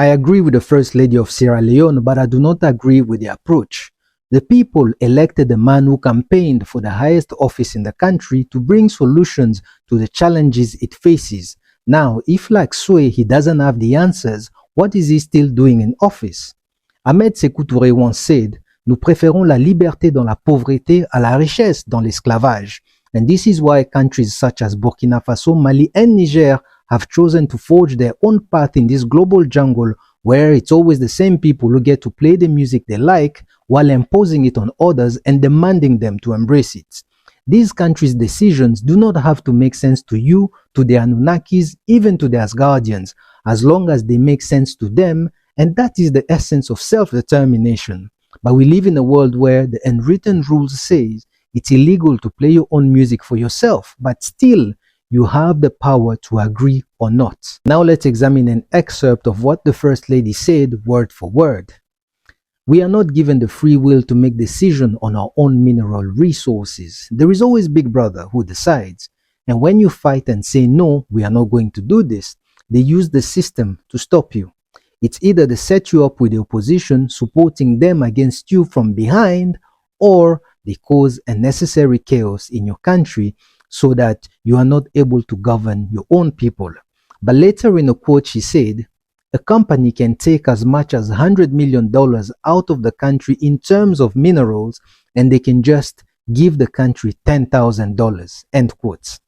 I agree with the First Lady of Sierra Leone, but I do not agree with the approach. The people elected a man who campaigned for the highest office in the country to bring solutions to the challenges it faces. Now, if like Sway he doesn't have the answers, what is he still doing in office? Ahmed Sékou Touré once said, "Nous préférons la liberté dans la pauvreté à la richesse dans l'esclavage." And this is why countries such as Burkina Faso, Mali, and Niger have chosen to forge their own path in this global jungle where it's always the same people who get to play the music they like while imposing it on others and demanding them to embrace it. These countries' decisions do not have to make sense to you, to the Anunnakis, even to the Asgardians, as long as they make sense to them, and that is the essence of self-determination. But we live in a world where the unwritten rules says it's illegal to play your own music for yourself, but still you have the power to agree or not. Now let's examine an excerpt of what the First Lady said word for word. "We are not given the free will to make decisions on our own mineral resources. There is always Big Brother who decides. And when you fight and say, no, we are not going to do this, they use the system to stop you. It's either they set you up with the opposition, supporting them against you from behind, or they cause unnecessary chaos in your country so that you are not able to govern your own people." But later in a quote she said, "A company can take as much as $100 million out of the country in terms of minerals, and they can just give the country $10,000, end quotes.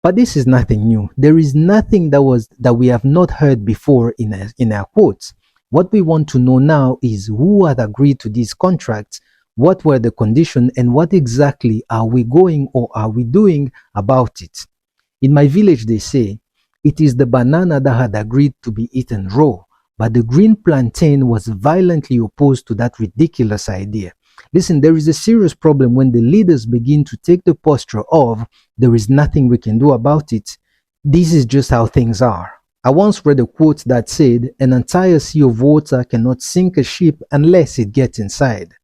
But this is nothing new. There is nothing that we have not heard before in our quotes. What we want to know now is who had agreed to these contracts, what were the conditions, and what exactly are we going or are we doing about it. In my village, they say, it is the banana that had agreed to be eaten raw, but the green plantain was violently opposed to that ridiculous idea. Listen, there is a serious problem when the leaders begin to take the posture of, there is nothing we can do about it. This is just how things are. I once read a quote that said, an entire sea of water cannot sink a ship unless it gets inside.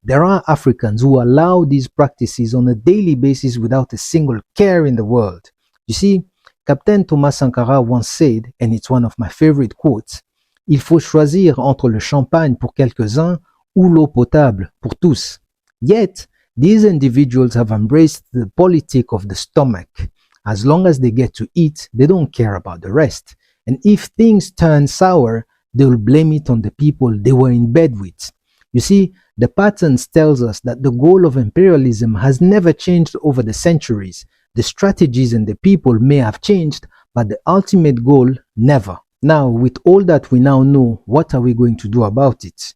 There are Africans who allow these practices on a daily basis without a single care in the world. You see, Captain Thomas Sankara once said, and it's one of my favorite quotes, "Il faut choisir entre le champagne pour quelques-uns ou l'eau potable pour tous." Yet, these individuals have embraced the politic of the stomach. As long as they get to eat, they don't care about the rest. And if things turn sour, they will blame it on the people they were in bed with. You see, the patterns tells us that the goal of imperialism has never changed over the centuries. The strategies and the people may have changed, but the ultimate goal never. Now, with all that we now know, what are we going to do about it?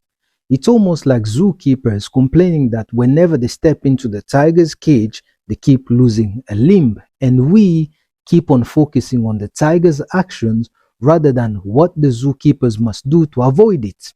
It's almost like zookeepers complaining that whenever they step into the tiger's cage, they keep losing a limb, and we keep on focusing on the tiger's actions rather than what the zookeepers must do to avoid it.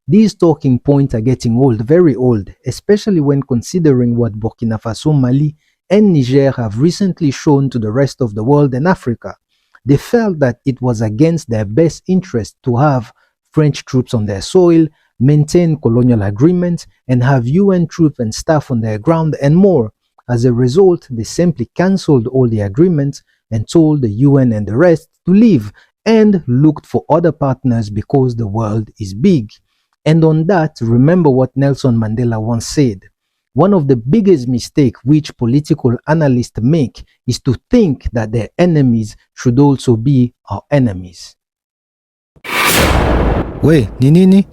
These talking points are getting old, very old, especially when considering what Burkina Faso, Mali, and Niger have recently shown to the rest of the world and Africa. They felt that it was against their best interest to have French troops on their soil, maintain colonial agreements, and have UN troops and staff on their ground and more. As a result, they simply cancelled all the agreements and told the UN and the rest to leave and looked for other partners because the world is big. And on that, remember what Nelson Mandela once said. One of the biggest mistakes which political analysts make is to think that their enemies should also be our enemies. We, ni nini?